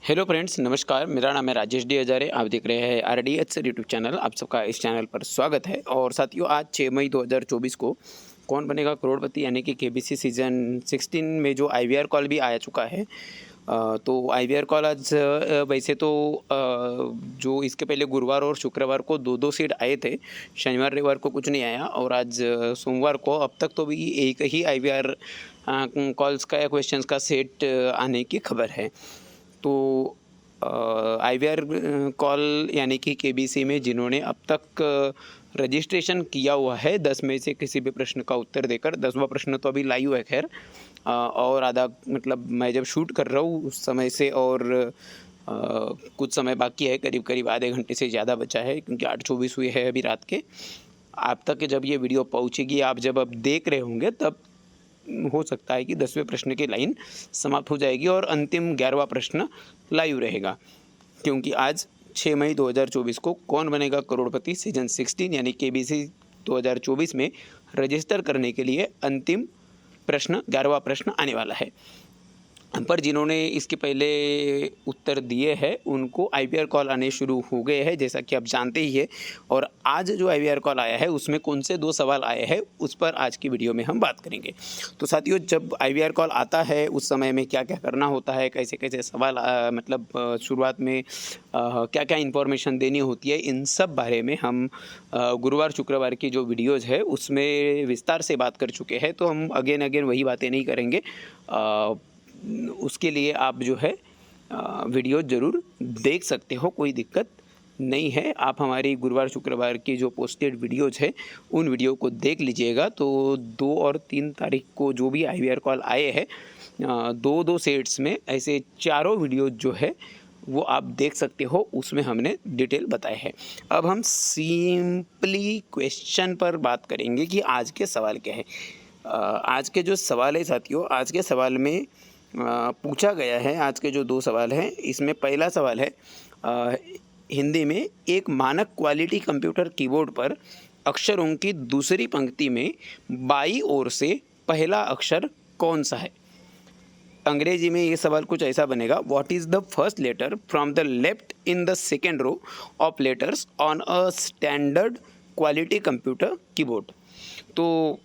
Hello friends, नमस्कार। मेरा नाम है राजेश डी हजारे। आप देख रहे हैं RDH यूट्यूब चैनल। आप सबका इस चैनल पर स्वागत है। और साथियों, आज 6 मई 2024 को कौन बनेगा करोड़पति यानी कि KBC सीज़न 16 में जो IVR कॉल भी आ चुका है। तो IVR कॉल आज वैसे तो जो इसके पहले गुरुवार और शुक्रवार को दो सीट आए थे। शनिवार रविवार को कुछ नहीं आया और आज सोमवार को अब तक तो भी एक ही IVR कॉल्स का या क्वेश्चंस का सेट आने की खबर है। तो IVR कॉल यानी कि KBC में जिन्होंने अब तक रजिस्ट्रेशन किया हुआ है 10 में से किसी भी प्रश्न का उत्तर देकर, 10वां प्रश्न तो अभी लाइव है खैर, और आधा मतलब मैं जब शूट कर रहा हूँ उस समय से और कुछ समय बाकी है, करीब करीब आधे घंटे से ज़्यादा बचा है क्योंकि 8:24 हुए हैं अभी रात के। आप तक जब ये वीडियो पहुँचेगी, आप जब अब देख रहे होंगे तब हो सकता है कि 10वें प्रश्न की लाइन समाप्त हो जाएगी और अंतिम 11वां प्रश्न लाइव रहेगा, क्योंकि आज 6 मई 2024 को कौन बनेगा करोड़पति सीजन 16 यानी KBC 2024 में रजिस्टर करने के लिए अंतिम प्रश्न 11वां प्रश्न आने वाला है। पर जिन्होंने इसके पहले उत्तर दिए हैं उनको IVR कॉल आने शुरू हो गए हैं, जैसा कि आप जानते ही है। और आज जो IVR कॉल आया है उसमें कौन से 2 सवाल आए हैं उस पर आज की वीडियो में हम बात करेंगे। तो साथियों, जब IVR कॉल आता है उस समय में क्या क्या करना होता है, कैसे कैसे सवाल शुरुआत में क्या क्या इन्फॉर्मेशन देनी होती है, इन सब बारे में हम गुरुवार शुक्रवार की जो वीडियोज़ है उसमें विस्तार से बात कर चुके हैं। तो हम अगेन वही बातें नहीं करेंगे। उसके लिए आप जो है वीडियो ज़रूर देख सकते हो, कोई दिक्कत नहीं है। आप हमारी गुरुवार शुक्रवार की जो पोस्टेड वीडियोज़ है उन वीडियो को देख लीजिएगा। तो 2 और 3 तारीख को जो भी IVR कॉल आए हैं, दो सेट्स में ऐसे चारों वीडियो जो है वो आप देख सकते हो, उसमें हमने डिटेल बताए हैं। अब हम सिंपली क्वेश्चन पर बात करेंगे कि आज के सवाल क्या है। आज के जो सवाल है साथियों, आज के सवाल में पूछा गया है, आज के जो 2 सवाल हैं इसमें पहला सवाल है हिंदी में, एक मानक क्वालिटी कंप्यूटर कीबोर्ड पर अक्षरों की दूसरी पंक्ति में बाईं ओर से पहला अक्षर कौन सा है। अंग्रेजी में ये सवाल कुछ ऐसा बनेगा, what is the first letter from the left in the second row of letters on a standard quality computer keyboard. तो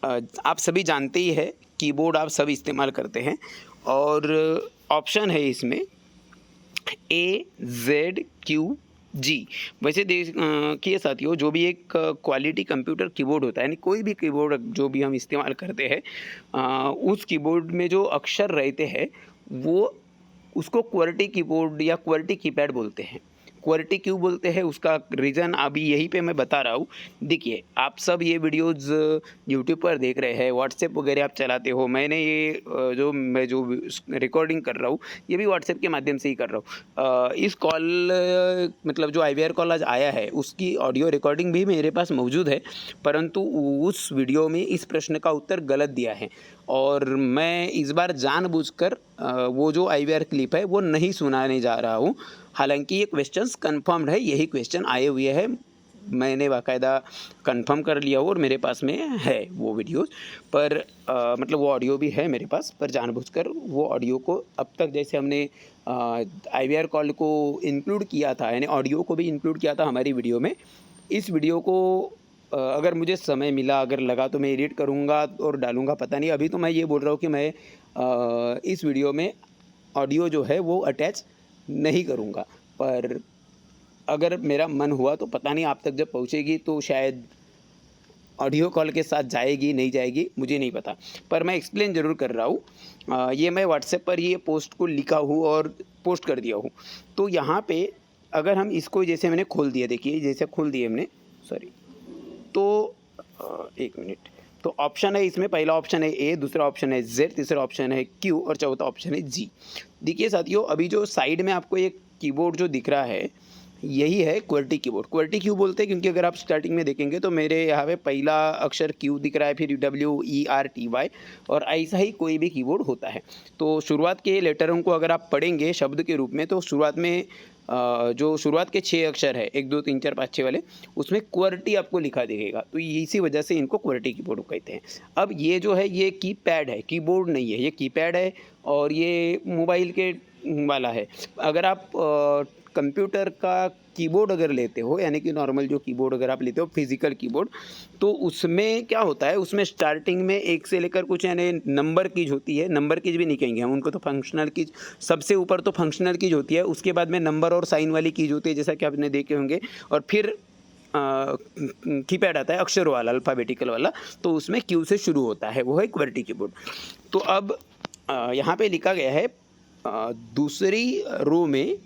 आप सभी जानते ही है, कीबोर्ड आप सब इस्तेमाल करते हैं और ऑप्शन है इसमें AZQG। वैसे देखिए साथियों, जो भी एक क्वालिटी कंप्यूटर कीबोर्ड होता है, यानी कोई भी कीबोर्ड जो भी हम इस्तेमाल करते हैं, उस कीबोर्ड में जो अक्षर रहते हैं वो उसको क्वालिटी कीबोर्ड या क्वालिटी कीपैड बोलते हैं। क्वालिटी क्यों बोलते हैं उसका रीज़न अभी यहीं पे मैं बता रहा हूँ। देखिए, आप सब ये वीडियोज़ यूट्यूब पर देख रहे हैं, व्हाट्सएप वगैरह आप चलाते हो। मैंने ये मैं जो रिकॉर्डिंग कर रहा हूँ ये भी व्हाट्सएप के माध्यम से ही कर रहा हूँ। इस कॉल मतलब जो IVR कॉल आज आया है उसकी ऑडियो रिकॉर्डिंग भी मेरे पास मौजूद है, परंतु उस वीडियो में इस प्रश्न का उत्तर गलत दिया है और मैं इस बार जानबूझकर वो जो IVR क्लिप है वो नहीं सुनाने जा रहा हूँ। हालांकि ये क्वेश्चंस कंफर्म्ड है, यही क्वेश्चन आए हुए हैं, मैंने बाकायदा कंफर्म कर लिया और मेरे पास में है वो वीडियोस पर मतलब वो ऑडियो भी है मेरे पास, पर जानबूझकर वो ऑडियो को अब तक जैसे हमने IVR कॉल को इंक्लूड किया था, यानी ऑडियो को भी इंक्लूड किया था हमारी वीडियो में, इस वीडियो को अगर मुझे समय मिला, अगर लगा तो मैं एडिट करूँगा और डालूँगा, पता नहीं। अभी तो मैं ये बोल रहा हूँ कि मैं इस वीडियो में ऑडियो जो है वो अटैच नहीं करूँगा, पर अगर मेरा मन हुआ तो पता नहीं आप तक जब पहुँचेगी तो शायद ऑडियो कॉल के साथ जाएगी, नहीं जाएगी मुझे नहीं पता, पर मैं एक्सप्लेन ज़रूर कर रहा हूँ। ये मैं व्हाट्सएप पर ये पोस्ट को लिखा हूँ और पोस्ट कर दिया हूँ। तो यहाँ पे अगर हम इसको जैसे मैंने खोल दिया, देखिए जैसे खोल दिए हमने, सॉरी, तो 1 मिनट। तो ऑप्शन है इसमें, पहला ऑप्शन है A, दूसरा ऑप्शन है Z, तीसरा ऑप्शन है Q और चौथा ऑप्शन है G। देखिए साथियों, अभी जो साइड में आपको एक कीबोर्ड जो दिख रहा है यही है क्वालिटी कीबोर्ड। क्वालिटी क्यों बोलते हैं, क्योंकि अगर आप स्टार्टिंग में देखेंगे तो मेरे यहाँ पे पहला अक्षर Q दिख रहा है, फिर WERTY और ऐसा ही कोई भी कीबोर्ड होता है। तो शुरुआत के लेटरों को अगर आप पढ़ेंगे शब्द के रूप में तो शुरुआत में जो शुरुआत के 6 अक्षर है 1 2 3 4 5 6 वाले, उसमें QWERTY आपको लिखा दिखेगा, तो इसी वजह से इनको QWERTY कीबोर्ड कहते हैं। अब ये जो है ये कीपैड है, कीबोर्ड नहीं है, ये कीपैड है और ये मोबाइल के वाला है। अगर आप कंप्यूटर का कीबोर्ड अगर लेते हो, यानी कि नॉर्मल जो कीबोर्ड अगर आप लेते हो फिजिकल कीबोर्ड, तो उसमें क्या होता है, उसमें स्टार्टिंग में 1 से लेकर कुछ यानी नंबर कीज होती है, नंबर कीज भी नहीं कहेंगे हम उनको, तो फंक्शनल कीज सबसे ऊपर तो फंक्शनल कीज होती है, उसके बाद में नंबर और साइन वाली कीज होती है जैसा कि आपने देखे होंगे, और फिर कीपैड आता है अक्षरों वाला, अल्फ़ाबेटिकल वाला, तो उसमें क्यू से शुरू होता है, वो है QWERTY कीबोर्ड। तो अब यहाँ पे लिखा गया है दूसरी रो में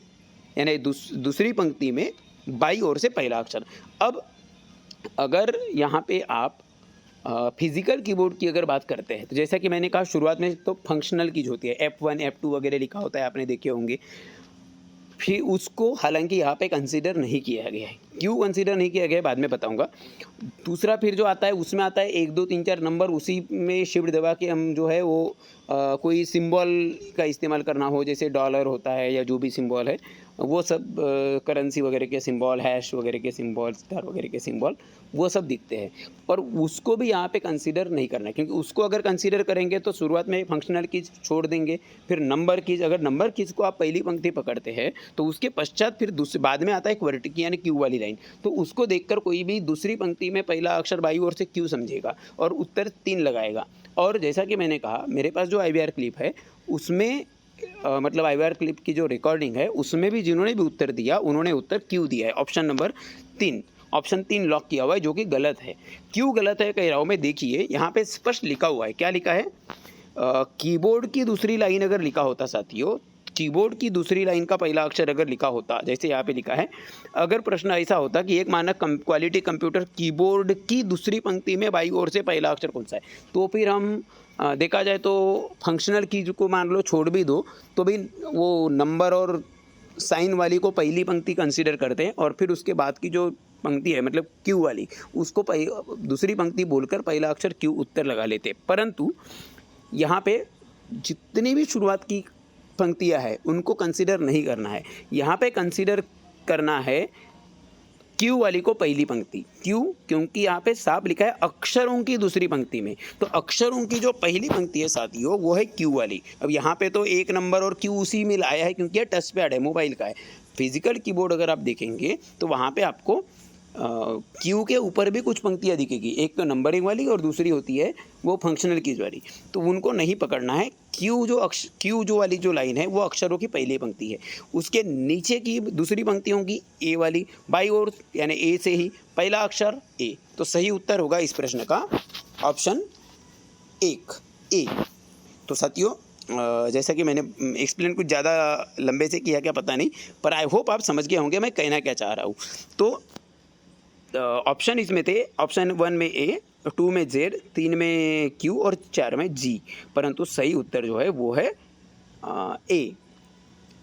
यानी दूसरी पंक्ति में बाईं ओर से पहला अक्षर। अब अगर यहाँ पे आप फिजिकल कीबोर्ड की अगर बात करते हैं, तो जैसा कि मैंने कहा शुरुआत में तो फंक्शनल कीज होती है, F1 F2 वगैरह लिखा होता है, आपने देखे होंगे। फिर उसको हालांकि यहाँ पे कंसीडर नहीं किया गया है, क्यों कंसीडर नहीं किया गया है बाद में बताऊंगा। दूसरा फिर जो आता है उसमें आता है 1 2 3 4 नंबर, उसी में शिफ्ट दबा के हम जो है वो कोई सिंबल का इस्तेमाल करना हो, जैसे डॉलर होता है या जो भी सिंबल है वो सब, करेंसी वगैरह के सिंबल, हैश वगैरह के सिंबल, स्टार वगैरह के सिंबल, वो सब दिखते हैं। और उसको भी यहाँ पे कंसीडर नहीं करना है, क्योंकि उसको अगर कंसीडर करेंगे तो शुरुआत में फंक्शनल कीज छोड़ देंगे, फिर नंबर कीज, अगर नंबर कीज को आप पहली पंक्ति पकड़ते हैं तो उसके पश्चात फिर दूसरे बाद में आता है QWERTY की यानी क्यू वाली लाइन, तो उसको देखकर कोई भी दूसरी पंक्ति में पहला अक्षर बाईं ओर से क्यू समझेगा और उत्तर 3 लगाएगा। और जैसा कि मैंने कहा मेरे पास जो IVR क्लिप है उसमें मतलब IVR क्लिप की जो रिकॉर्डिंग है उसमें भी जिन्होंने भी उत्तर दिया उन्होंने उत्तर क्यू दिया है, ऑप्शन नंबर 3, ऑप्शन 3 लॉक किया हुआ है, जो कि गलत है। क्यों गलत है कह रहा हूँ मैं, देखिए यहाँ पे स्पष्ट लिखा हुआ है, क्या लिखा है, कीबोर्ड की दूसरी लाइन अगर लिखा होता साथियों, कीबोर्ड की दूसरी लाइन का पहला अक्षर अगर लिखा होता, जैसे यहाँ पे लिखा है, अगर प्रश्न ऐसा होता कि एक मानक क्वालिटी कंप्यूटर कीबोर्ड की दूसरी पंक्ति में बाईं ओर से पहला अक्षर कौन सा है, तो फिर हम देखा जाए तो फंक्शनल कीज को मान लो छोड़ भी दो तो भी वो नंबर और साइन वाली को पहली पंक्ति कंसीडर करते हैं, और फिर उसके बाद की जो पंक्ति है मतलब क्यू वाली उसको दूसरी पंक्ति बोलकर पहला अक्षर क्यू उत्तर लगा लेते। परंतु यहाँ पे जितनी भी शुरुआत की पंक्तियाँ हैं उनको कंसीडर नहीं करना है, यहाँ पे कंसीडर करना है क्यू वाली को पहली पंक्ति। क्यों? क्योंकि यहाँ पे साफ लिखा है अक्षरों की दूसरी पंक्ति में, तो अक्षरों की जो पहली पंक्ति है साथियों वो है क्यू वाली। अब यहाँ पे तो 1 नंबर और क्यू उसी में लाया है क्योंकि ये टच पैड है, मोबाइल का है। फिजिकल कीबोर्ड अगर आप देखेंगे तो वहाँ पे आपको क्यू के ऊपर भी कुछ पंक्तियाँ दिखेगी, एक तो नंबरिंग वाली और दूसरी होती है वो फंक्शनल कीज वाली, तो उनको नहीं पकड़ना है। क्यू जो वाली जो लाइन है वो अक्षरों की पहली पंक्ति है, उसके नीचे की दूसरी पंक्ति होगी ए वाली, बाई ओर यानी ए से ही पहला अक्षर ए, तो सही उत्तर होगा इस प्रश्न का ऑप्शन 1 ए। तो साथियों जैसा कि मैंने एक्सप्लेन कुछ ज़्यादा लंबे से किया क्या पता नहीं, पर आई होप आप समझ गए होंगे मैं कहना क्या चाह रहा हूँ। तो ऑप्शन इसमें थे, ऑप्शन 1 में ए, 2 में जेड, 3 में क्यू और 4 में जी, परंतु सही उत्तर जो है वो है ए।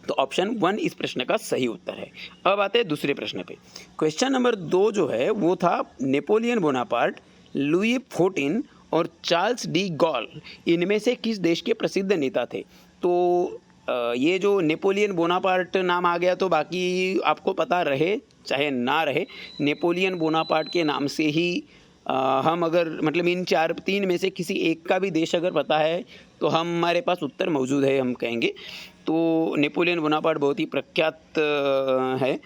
तो ऑप्शन 1 इस प्रश्न का सही उत्तर है। अब आते हैं दूसरे प्रश्न पे। क्वेश्चन नंबर 2 जो है वो था नेपोलियन बोनापार्ट, लुई 14 और चार्ल्स डी गॉल इनमें से किस देश के प्रसिद्ध नेता थे। तो ये जो नेपोलियन बोनापार्ट नाम आ गया तो बाकी आपको पता रहे चाहे ना रहे, नेपोलियन बोनापार्ट के नाम से ही हम अगर मतलब इन 3 में से किसी एक का भी देश अगर पता है तो हमारे पास उत्तर मौजूद है, हम कहेंगे। तो नेपोलियन बोनापार्ट बहुत ही प्रख्यात है।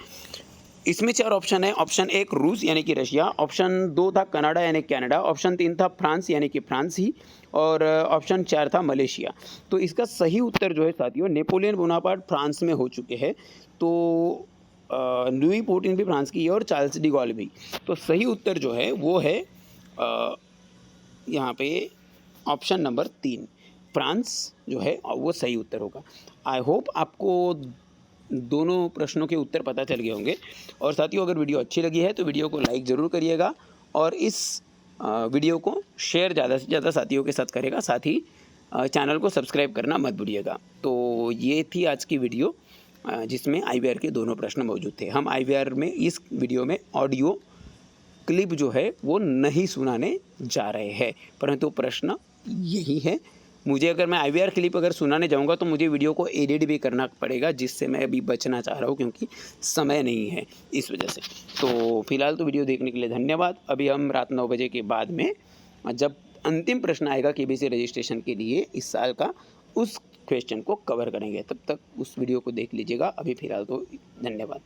इसमें 4 ऑप्शन है। ऑप्शन 1 रूस यानी कि रशिया, ऑप्शन 2 था कनाडा यानी कनाडा, ऑप्शन 3 था फ्रांस यानी कि फ्रांस ही, और ऑप्शन 4 था मलेशिया। तो इसका सही उत्तर जो है साथियों, नेपोलियन बोनापार्ट फ्रांस में हो चुके हैं, तो लुई 14 भी फ्रांस की है और चार्ल्स डी गॉल भी। तो सही उत्तर जो है वो है यहाँ पे ऑप्शन नंबर 3 फ्रांस जो है वो सही उत्तर होगा। आई होप आपको दोनों प्रश्नों के उत्तर पता चल गए होंगे। और साथियों अगर वीडियो अच्छी लगी है तो वीडियो को लाइक ज़रूर करिएगा और इस वीडियो को शेयर ज़्यादा से ज़्यादा साथियों के साथ करेगा, साथ ही चैनल को सब्सक्राइब करना मत भूलिएगा। तो ये थी आज की वीडियो जिसमें IVR के दोनों प्रश्न मौजूद थे। हम IVR में इस वीडियो में ऑडियो क्लिप जो है वो नहीं सुनाने जा रहे हैं, परंतु प्रश्न यही है, मुझे अगर मैं IVR क्लिप अगर सुनाने जाऊँगा तो मुझे वीडियो को एडिट भी करना पड़ेगा, जिससे मैं अभी बचना चाह रहा हूँ क्योंकि समय नहीं है इस वजह से। तो फिलहाल तो वीडियो देखने के लिए धन्यवाद। अभी हम रात 9 बजे के बाद में जब अंतिम प्रश्न आएगा KBC रजिस्ट्रेशन के लिए इस साल का, उस क्वेश्चन को कवर करेंगे। तब तक उस वीडियो को देख लीजिएगा। अभी फिलहाल तो धन्यवाद।